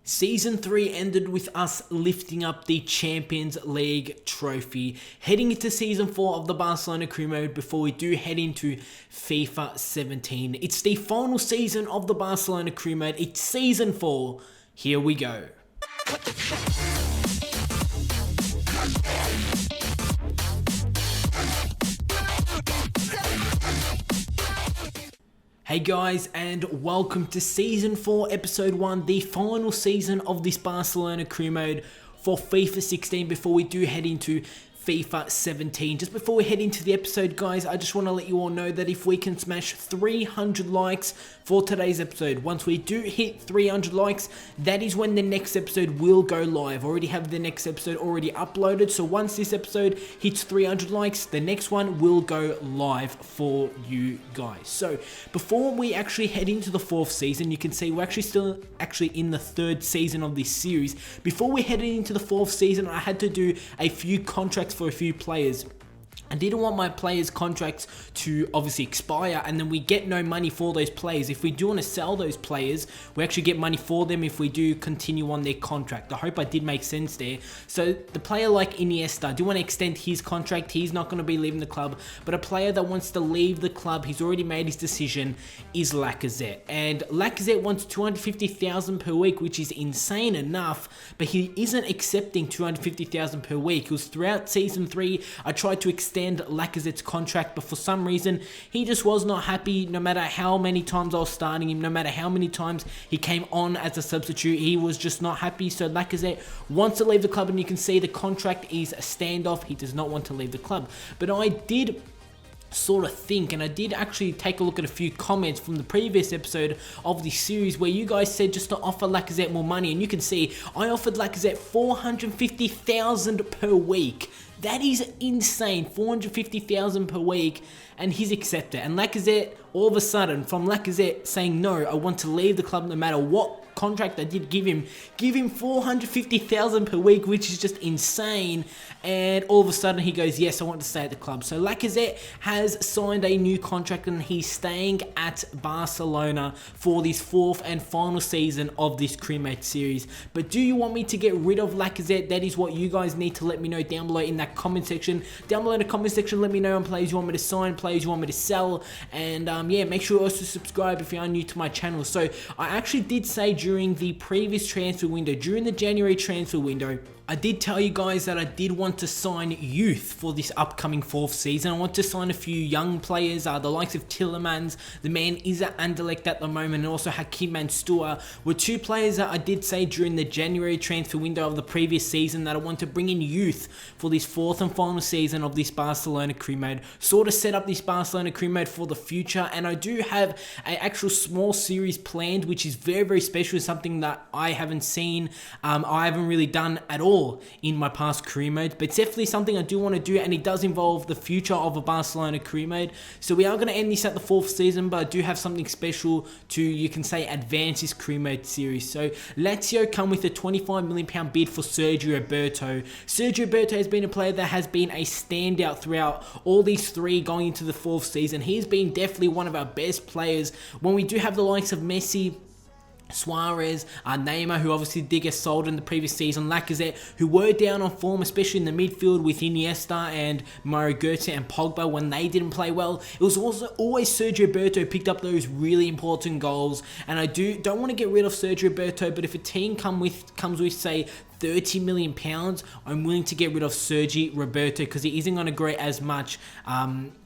Season 3 ended with us lifting up the Champions League trophy, heading into Season 4 of the Barcelona crew mode before we do head into FIFA 17. It's the final season of the Barcelona crew mode. It's Season 4. Here we go. Hey guys, and welcome to Season 4, Episode 1, the final season of this Barcelona crew mode for FIFA 16 before we do head into FIFA 17. Just before we head into the episode, guys, I just want to let you all know that if we can smash 300 likes for today's episode, once we do hit 300 likes, that is when the next episode will go live. I already have the next episode already uploaded, so once this episode hits 300 likes, the next one will go live for you guys. So before we actually head into the 4th season, you can see we're still in the 3rd season of this series. Before we headed into the 4th season, I had to do a few contracts for a few players. I didn't want my players' contracts to obviously expire and then we get no money for those players. If we do want to sell those players, we actually get money for them if we do continue on their contract. I hope I did make sense there. So the player like Iniesta, I do want to extend his contract. He's not going to be leaving the club, but a player that wants to leave the club, he's already made his decision, is Lacazette. And Lacazette wants 250,000 per week, which is insane enough, but he isn't accepting 250,000 per week. Because throughout Season 3, I tried to extend Lacazette's contract, but for some reason he just was not happy. No matter how many times I was starting him, no matter how many times he came on as a substitute, he was just not happy. So Lacazette wants to leave the club, and you can see the contract is a standoff. He does not want to leave the club. But I did sort of think, and I did actually take a look at a few comments from the previous episode of this series where you guys said just to offer Lacazette more money, and you can see I offered Lacazette 450,000 per week. That is insane, 450,000 per week, and he's accepted. And Lacazette, all of a sudden, from Lacazette saying no, I want to leave the club no matter what contract I did give him 450,000 per week, which is just insane. And all of a sudden he goes, yes, I want to stay at the club. So Lacazette has signed a new contract and he's staying at Barcelona for this 4th and final season of this crewmate series. But do you want me to get rid of Lacazette? That is what you guys need to let me know down below in that comment section. Down below in the comment section, let me know on players you want me to sign, players you want me to sell, and yeah, make sure you also subscribe if you are new to my channel. So I actually did say during the previous transfer window, during the January transfer window, I did tell you guys that I did want to sign youth for this upcoming 4th season. I want to sign a few young players, the likes of Tielemans, the man is at Anderlecht at the moment, and also Hakim Mansour were 2 players that I did say during the January transfer window of the previous season that I want to bring in youth for this 4th and final season of this Barcelona crew mode. Sort of set up this Barcelona crew mode for the future, and I do have an actual small series planned, which is very, very special, something that I haven't seen, I haven't really done at all in my past career mode, but it's definitely something I do want to do, and it does involve the future of a Barcelona career mode. So we are going to end this at the 4th season, but I do have something special to, you can say, advance this career mode series. So Lazio come with a £25 million bid for Sergio Roberto. Sergio Roberto has been a player that has been a standout throughout all these 3 going into the 4th season. He's been definitely one of our best players when we do have the likes of Messi, Suarez, NEYMAR, who obviously did get sold in the previous season, Lacazette, who were down on form, especially in the midfield with Iniesta and Mario Götze and Pogba when they didn't play well. It was also always Sergio Roberto who picked up those really important goals, and I don't want to get rid of Sergio Roberto, but if a team comes with say £30 million, I'm willing to get rid of Sergio Roberto because he isn't going to grow as much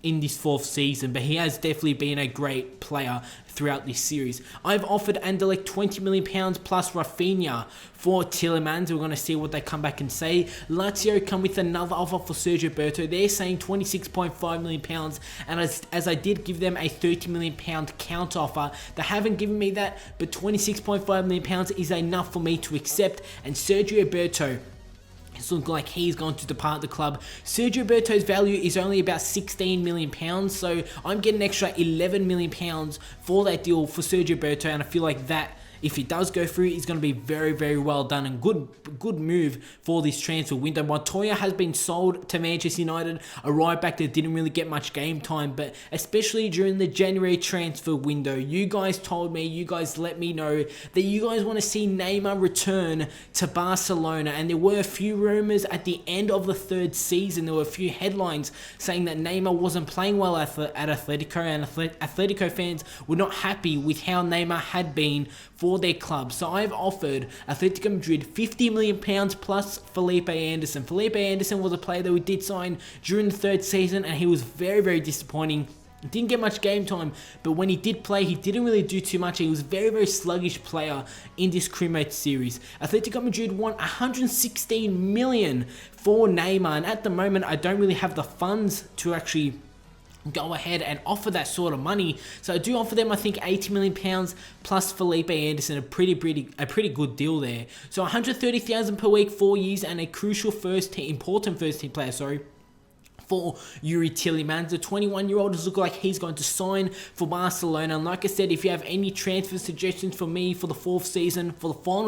in this 4th season, but he has definitely been a great player throughout this series. I've offered Anderlecht £20 million plus Rafinha for Tielemans. We're going to see what they come back and say. Lazio come with another offer for Sergio Roberto. They're saying £26.5 million, and as I did give them a £30 million counter offer, they haven't given me that, but £26.5 million is enough for me to accept. And Sergio Roberto, it's looking like he's going to depart the club. Sergio Roberto's value is only about £16 million, so I'm getting an extra £11 million for that deal for Sergio Roberto, and I feel like that if he does go through, it's going to be very, very well done and good move for this transfer window. Montoya has been sold to Manchester United, a right back that didn't really get much game time, but especially during the January transfer window, you guys told me, you guys let me know that you guys want to see Neymar return to Barcelona, and there were a few rumours at the end of the third season. There were a few headlines saying that Neymar wasn't playing well at Atletico, and Atletico fans were not happy with how Neymar had been for their club. So I've offered Atletico Madrid £50 million plus Felipe Anderson. Felipe Anderson was a player that we did sign during the third season, and he was very, very disappointing. He didn't get much game time, but when he did play, he didn't really do too much. He was a very, very sluggish player in this crewmate series. Atletico Madrid want 116 million for Neymar, and at the moment, I don't really have the funds to actually go ahead and offer that sort of money. So I do offer them, I think, £80 million plus Felipe Anderson, a pretty good deal there. So 130,000 per week, 4 years, and a crucial important first team player, for Yuri Tielemans. The 21-year-old does look like he's going to sign for Barcelona. And like I said, if you have any transfer suggestions for me for the final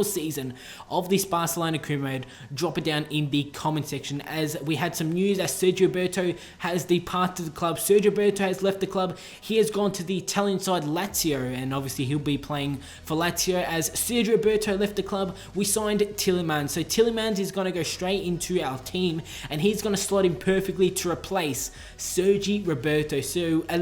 season of this Barcelona crew mode, drop it down in the comment section. As we had some news as Sergio Roberto has departed the club. Sergio Roberto has left the club. He has gone to the Italian side Lazio, and obviously he'll be playing for Lazio. As Sergio Roberto left the club, we signed Tielemans. So Tielemans is going to go straight into our team, and he's going to slot in perfectly to replace Sergi Roberto. So a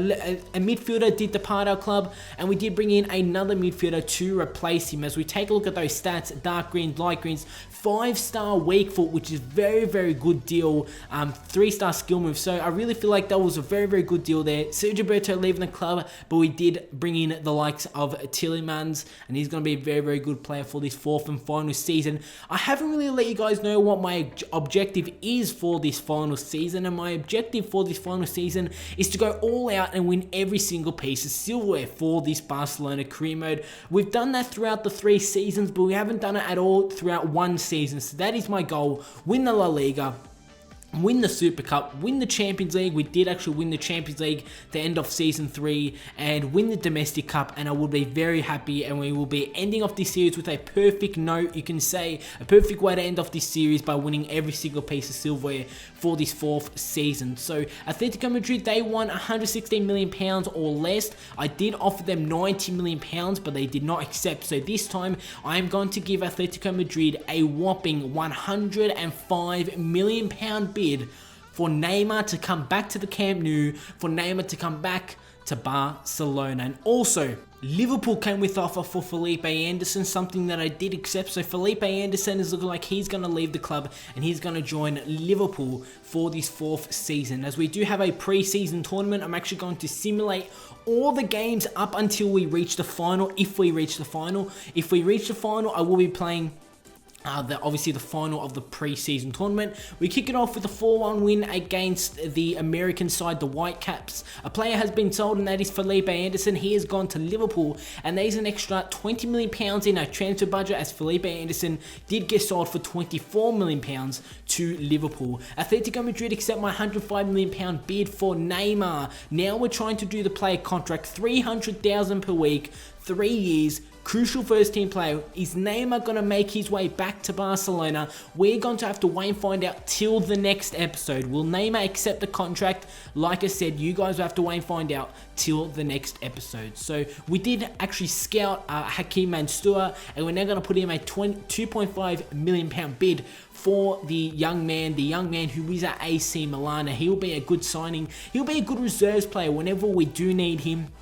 midfielder did depart our club, and we did bring in another midfielder to replace him. As we take a look at those stats, dark greens, light greens, 5-star weak foot, which is very, very good deal. 3-star skill move. So I really feel like that was a very, very good deal there. Sergio Roberto leaving the club, but we did bring in the likes of Tielemans, and he's going to be a very, very good player for this fourth and final season. I haven't really let you guys know what my objective is for this final season, and my objective for this final season is to go all out and win every single piece of silverware for this Barcelona career mode. We've done that throughout the 3 seasons, but we haven't done it at all throughout 1 season. So that is my goal: win the La Liga, win the Super Cup, win the Champions League. We did actually win the Champions League the end of Season 3, and win the Domestic Cup, and I will be very happy, and we will be ending off this series with a perfect note. You can say a perfect way to end off this series by winning every single piece of silverware for this 4th season. So Atletico Madrid, they won £116 million or less. I did offer them £90 million, but they did not accept. So this time I am going to give Atletico Madrid a whopping £105 million bid for Neymar to come back to the Camp Nou, for Neymar to come back to Barcelona. And also, Liverpool came with offer for Felipe Anderson, something that I did accept. So Felipe Anderson is looking like he's going to leave the club, and he's going to join Liverpool for this 4th season. As we do have a pre-season tournament, I'm actually going to simulate all the games up until we reach the final, if we reach the final. If we reach the final, I will be playing obviously the final of the pre-season tournament. We kick it off with a 4-1 win against the American side, the Whitecaps. A player has been sold, and that is Felipe Anderson. He has gone to Liverpool, and there's an extra £20 million in our transfer budget, as Felipe Anderson did get sold for £24 million to Liverpool. Atletico Madrid accept my £105 million bid for Neymar. Now we're trying to do the player contract, $300,000 per week, 3 years, crucial first team player. Is Neymar going to make his way back to Barcelona? We're going to have to wait and find out till the next episode. Will Neymar accept the contract? Like I said, you guys will have to wait and find out till the next episode. So we did actually scout Hakeem Mansour, and we're now going to put him a £2.5 million bid for the young man who is at AC Milan. He'll be a good signing. He'll be a good reserves player whenever we do need him.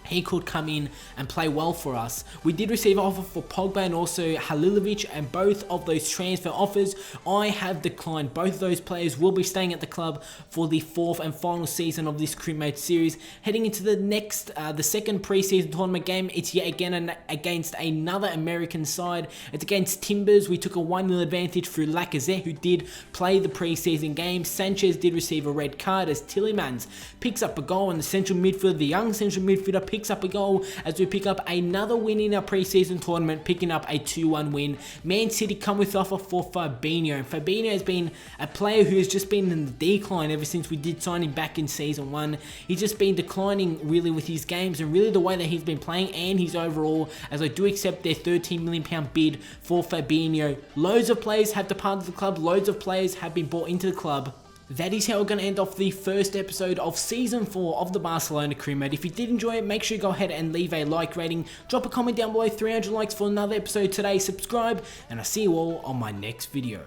He could come in and play well for us. We did receive an offer for Pogba and also Halilovic, and both of those transfer offers I have declined. Both of those players will be staying at the club for the 4th and final season of this crewmate series. Heading into the second preseason tournament game, it's yet again against another American side. It's against Timbers. We took a 1-0 advantage through Lacazette, who did play the preseason game. Sanchez did receive a red card as Tielemans picks up a goal, and the young central midfielder picks picks up a goal as we pick up another win in our preseason tournament, picking up a 2-1 win. Man City come with offer for Fabinho, and Fabinho has been a player who has just been in the decline ever since we did sign him back in season 1. He's just been declining really with his games and really the way that he's been playing and his overall, as I do accept their £13 million bid for Fabinho. Loads of players have departed the club, loads of players have been bought into the club. That is how we're going to end off the first episode of Season 4 of the Barcelona Crew Mode. If you did enjoy it, make sure you go ahead and leave a like rating. Drop a comment down below, 300 likes for another episode today. Subscribe, and I'll see you all on my next video.